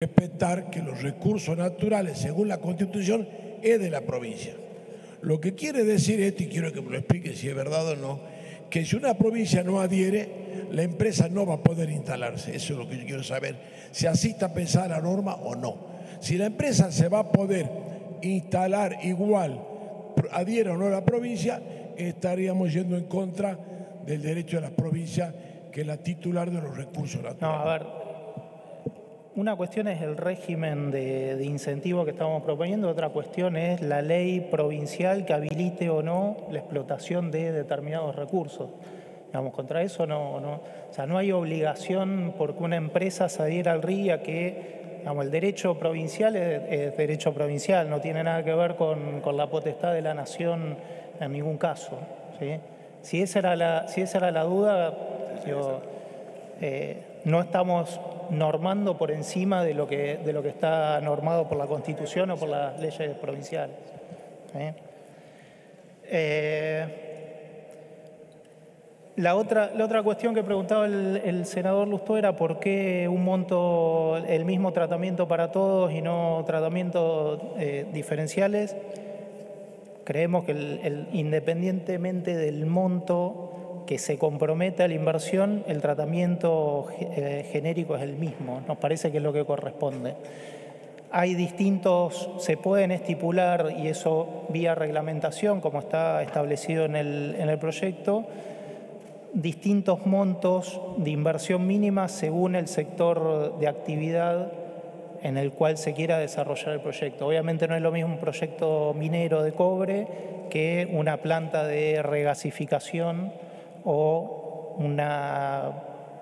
respetar que los recursos naturales, según la Constitución, es de la provincia. Lo que quiere decir esto, y quiero que me lo explique si es verdad o no, que si una provincia no adhiere, la empresa no va a poder instalarse. Eso es lo que yo quiero saber, si así está pensada la norma o no. Si la empresa se va a poder instalar igual, adhiera o no a la provincia, estaríamos yendo en contra del derecho de la provincia, que es la titular de los recursos naturales. No, a ver, una cuestión es el régimen de incentivo que estamos proponiendo, otra cuestión es la ley provincial que habilite o no la explotación de determinados recursos. Digamos, contra eso o sea, no hay obligación porque una empresa se adhiera al RI a que, digamos, el derecho provincial es derecho provincial, no tiene nada que ver con la potestad de la nación en ningún caso, ¿sí? Si esa era la duda, no estamos normando por encima de lo que está normado por la Constitución o por las leyes provinciales. La otra cuestión que preguntaba el senador Lustó era por qué el mismo tratamiento para todos y no tratamientos diferenciales. Creemos que independientemente del monto que se compromete a la inversión, el tratamiento genérico es el mismo. Nos parece que es lo que corresponde. Se pueden estipular, y eso vía reglamentación, como está establecido en el proyecto, distintos montos de inversión mínima según el sector de actividad en el cual se quiera desarrollar el proyecto. Obviamente no es lo mismo un proyecto minero de cobre que una planta de regasificación o una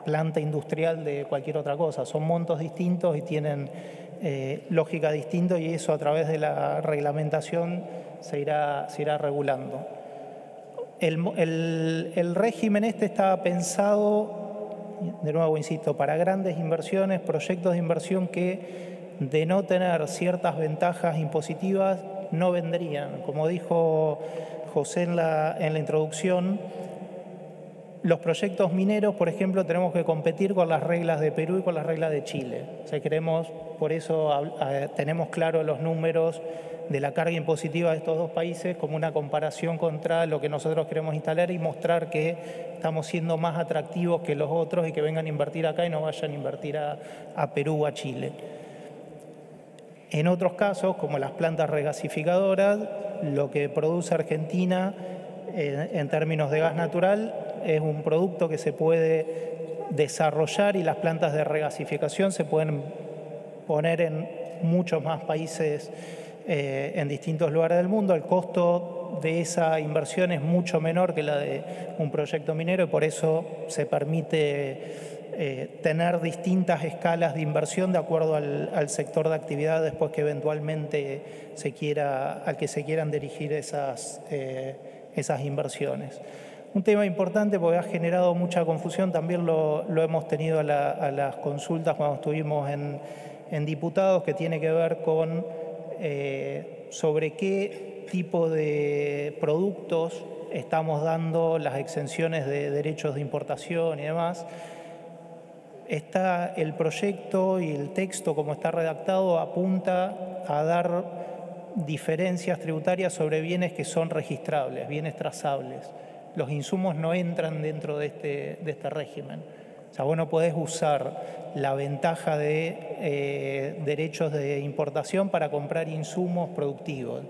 planta industrial de cualquier otra cosa. Son montos distintos y tienen lógica distinta, y eso a través de la reglamentación se irá regulando. El régimen está pensado, de nuevo insisto, para grandes inversiones, proyectos de inversión que, de no tener ciertas ventajas impositivas, no vendrían. Como dijo José en la introducción, los proyectos mineros, por ejemplo, tenemos que competir con las reglas de Perú y con las reglas de Chile. O sea, por eso tenemos claros los números de la carga impositiva de estos dos países como una comparación contra lo que nosotros queremos instalar y mostrar que estamos siendo más atractivos que los otros y que vengan a invertir acá y no vayan a invertir a Perú o a Chile. En otros casos, como las plantas regasificadoras, lo que produce Argentina en términos de gas natural es un producto que se puede desarrollar, y las plantas de regasificación se pueden poner en muchos más países en distintos lugares del mundo. El costo de esa inversión es mucho menor que la de un proyecto minero, y por eso se permite tener distintas escalas de inversión de acuerdo al sector de actividad después que eventualmente al que se quieran dirigir esas inversiones. Un tema importante, porque ha generado mucha confusión, también lo hemos tenido a las consultas cuando estuvimos en diputados, que tiene que ver con sobre qué tipo de productos estamos dando las exenciones de derechos de importación y demás. El proyecto y el texto, como está redactado, apunta a dar diferencias tributarias sobre bienes que son registrables, bienes trazables. Los insumos no entran dentro de este régimen. O sea, vos no podés usar la ventaja de derechos de importación para comprar insumos productivos.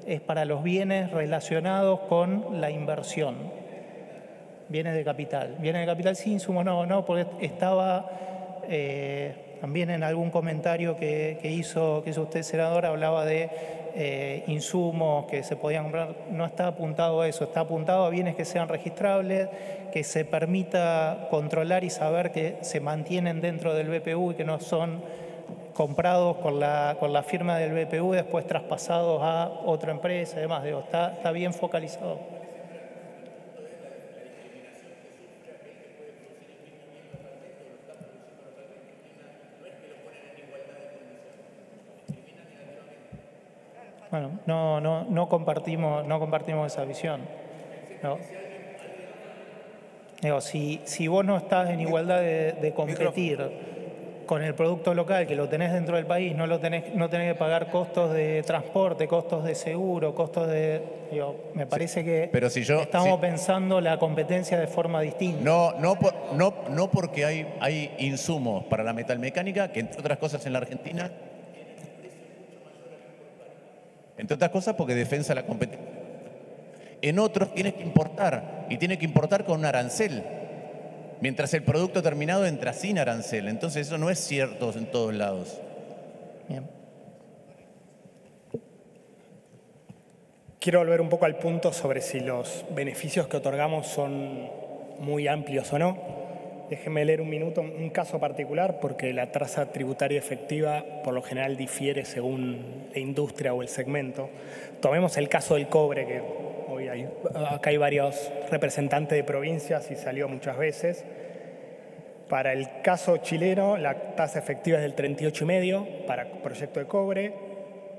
Es para los bienes relacionados con la inversión. Bienes de capital. Bienes de capital sí, insumos no, porque estaba también en algún comentario que hizo usted, senador, hablaba de insumos que se podían comprar. No está apuntado a eso, está apuntado a bienes que sean registrables, que se permita controlar y saber que se mantienen dentro del BPU y que no son comprados con la firma del BPU y después traspasados a otra empresa y demás. Está bien focalizado. Bueno, no compartimos esa visión. No. Digo, si vos no estás en igualdad de competir con el producto local que lo tenés dentro del país, no tenés que pagar costos de transporte, costos de seguro, costos de... me parece que pero estamos pensando la competencia de forma distinta. No porque hay insumos para la metalmecánica, que entre otras cosas en la Argentina, entre otras cosas porque defensa la competencia. En otros tienes que importar, y tiene que importar con un arancel, mientras el producto terminado entra sin arancel. Entonces eso no es cierto en todos lados. Bien. Quiero volver un poco al punto sobre si los beneficios que otorgamos son muy amplios o no. Déjenme leer un minuto un caso particular, porque la tasa tributaria efectiva por lo general difiere según la industria o el segmento. Tomemos el caso del cobre, que hoy acá hay varios representantes de provincias y salió muchas veces. Para el caso chileno, la tasa efectiva es del 38,5% para proyecto de cobre,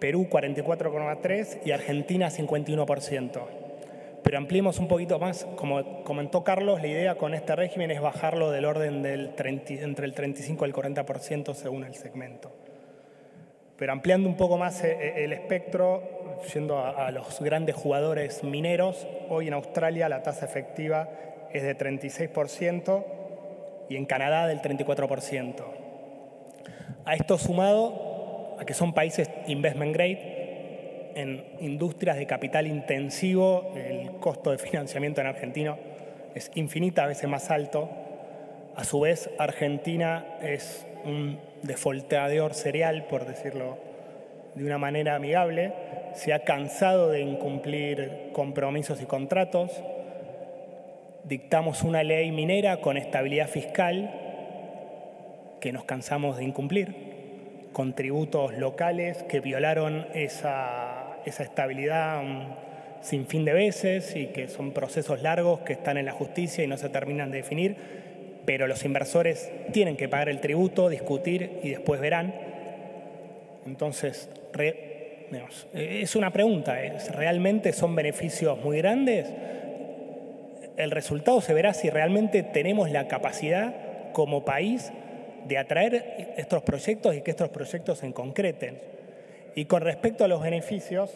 Perú 44,3% y Argentina 51%. Pero ampliemos un poquito más, como comentó Carlos, la idea con este régimen es bajarlo del orden entre el 35 y el 40% según el segmento. Pero ampliando un poco más el espectro, yendo a los grandes jugadores mineros, hoy en Australia la tasa efectiva es de 36% y en Canadá del 34%. A esto sumado a que son países investment grade, en industrias de capital intensivo, el costo de financiamiento en Argentina es infinitas veces más alto. A su vez, Argentina es un defolteador serial, por decirlo de una manera amigable. Se ha cansado de incumplir compromisos y contratos. Dictamos una ley minera con estabilidad fiscal que nos cansamos de incumplir, con tributos locales que violaron esa estabilidad sin fin de veces y que son procesos largos que están en la justicia y no se terminan de definir, pero los inversores tienen que pagar el tributo, discutir y después verán. Entonces, es una pregunta, ¿realmente son beneficios muy grandes? El resultado se verá si realmente tenemos la capacidad como país de atraer estos proyectos y que estos proyectos se concreten. Y con respecto a los beneficios,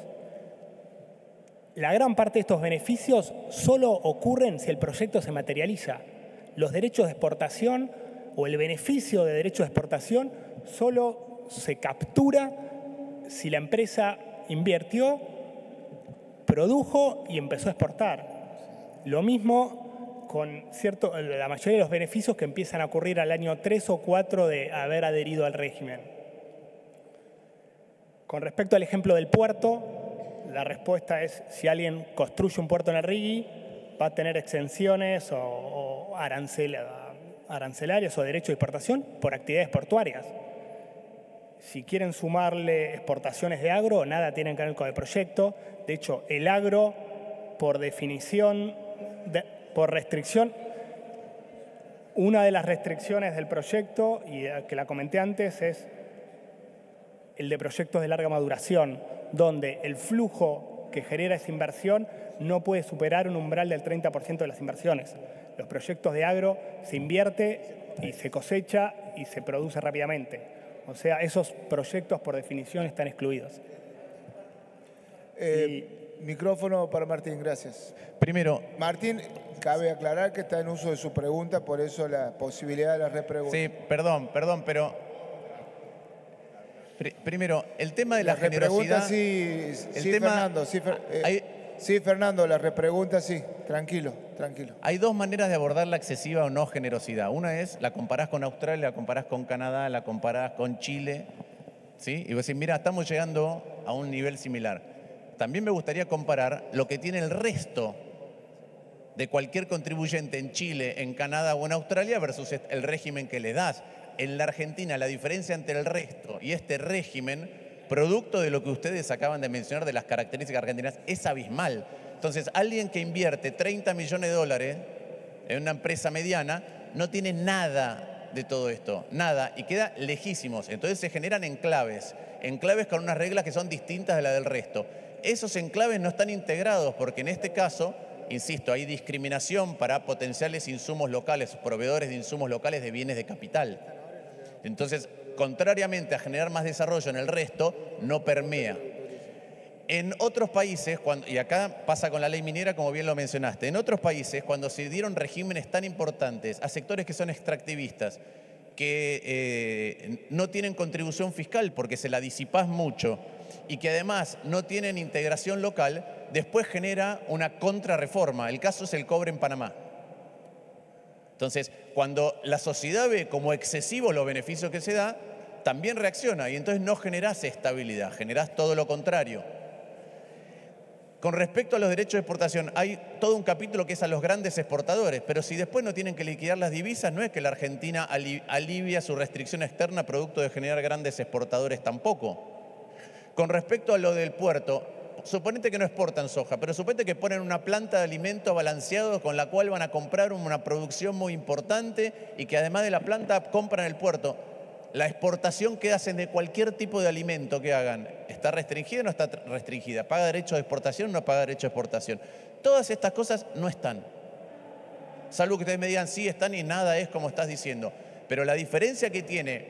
la gran parte de estos beneficios solo ocurren si el proyecto se materializa. Los derechos de exportación o el beneficio de derechos de exportación solo se captura si la empresa invirtió, produjo y empezó a exportar. Lo mismo con la mayoría de los beneficios que empiezan a ocurrir al año 3 o 4 de haber adherido al régimen. Con respecto al ejemplo del puerto, la respuesta es si alguien construye un puerto en el RIGI, va a tener exenciones o arancelarias o derecho de exportación por actividades portuarias. Si quieren sumarle exportaciones de agro, nada tienen que ver con el proyecto. De hecho, el agro, por definición, por restricción, una de las restricciones del proyecto, y que la comenté antes, es el de proyectos de larga maduración, donde el flujo que genera esa inversión no puede superar un umbral del 30% de las inversiones. Los proyectos de agro se invierte y se cosecha y se produce rápidamente. O sea, esos proyectos por definición están excluidos. Micrófono para Martín, gracias. Primero, Martín, cabe aclarar que está en uso de su pregunta, por eso la posibilidad de la repregunta. sí, perdón, pero... Primero, el tema de la generosidad... Sí, Fernando, sí, Fernando, la repregunta sí, tranquilo. Hay dos maneras de abordar la excesiva o no generosidad. Una es, la comparás con Australia, la comparás con Canadá, la comparás con Chile, ¿sí? Y vos decís, mira, estamos llegando a un nivel similar. También me gustaría comparar lo que tiene el resto de cualquier contribuyente en Chile, en Canadá o en Australia versus el régimen que le das. En la Argentina, la diferencia entre el resto y este régimen, producto de lo que ustedes acaban de mencionar de las características argentinas, es abismal. Entonces, alguien que invierte 30 millones de dólares en una empresa mediana no tiene nada de todo esto, nada, y queda lejísimos. Entonces se generan enclaves con unas reglas que son distintas de las del resto. Esos enclaves no están integrados porque en este caso, insisto, hay discriminación para potenciales insumos locales, proveedores de insumos locales de bienes de capital. Entonces, contrariamente a generar más desarrollo en el resto, no permea. En otros países, y acá pasa con la ley minera, como bien lo mencionaste, en otros países, cuando se dieron regímenes tan importantes a sectores que son extractivistas, que no tienen contribución fiscal porque se la disipás mucho y que además no tienen integración local, después genera una contrarreforma. El caso es el cobre en Panamá. Entonces, cuando la sociedad ve como excesivos los beneficios que se da, también reacciona y entonces no generás estabilidad, generás todo lo contrario. Con respecto a los derechos de exportación, hay todo un capítulo que es a los grandes exportadores, pero si después no tienen que liquidar las divisas, no es que la Argentina alivia su restricción externa producto de generar grandes exportadores tampoco. Con respecto a lo del puerto, suponete que no exportan soja, pero suponete que ponen una planta de alimentos balanceados con la cual van a comprar una producción muy importante y que además de la planta compran el puerto. La exportación que hacen de cualquier tipo de alimento que hagan, ¿está restringida o no está restringida? ¿Paga derecho de exportación o no paga derecho de exportación? Todas estas cosas no están. Salvo que ustedes me digan, sí están y nada es como estás diciendo. Pero la diferencia que tiene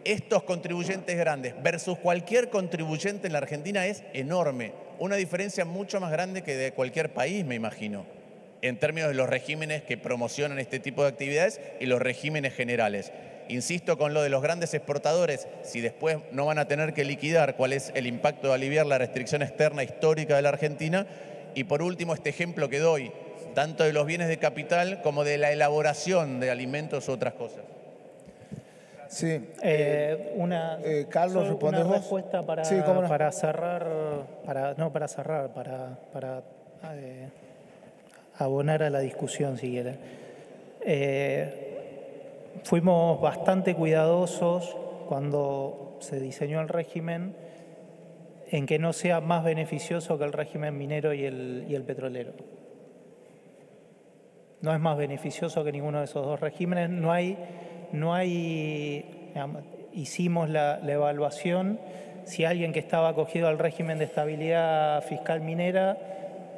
estos contribuyentes grandes versus cualquier contribuyente en la Argentina es enorme. Una diferencia mucho más grande que de cualquier país, me imagino, en términos de los regímenes que promocionan este tipo de actividades y los regímenes generales. Insisto con lo de los grandes exportadores, si después no van a tener que liquidar cuál es el impacto de aliviar la restricción externa histórica de la Argentina. Y por último, este ejemplo que doy, tanto de los bienes de capital como de la elaboración de alimentos u otras cosas. Sí. Carlos, ¿respondes vos? Una respuesta para, sí, ¿cómo no? para cerrar, abonar a la discusión, si quieren. Fuimos bastante cuidadosos cuando se diseñó el régimen en que no sea más beneficioso que el régimen minero y el petrolero. No es más beneficioso que ninguno de esos dos regímenes. Hicimos la evaluación si alguien que estaba acogido al régimen de estabilidad fiscal minera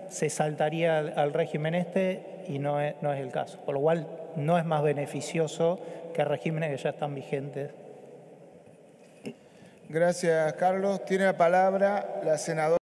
se saltaría al régimen y no es el caso. Por lo cual no es más beneficioso que regímenes que ya están vigentes. Gracias, Carlos. Tiene la palabra la senadora.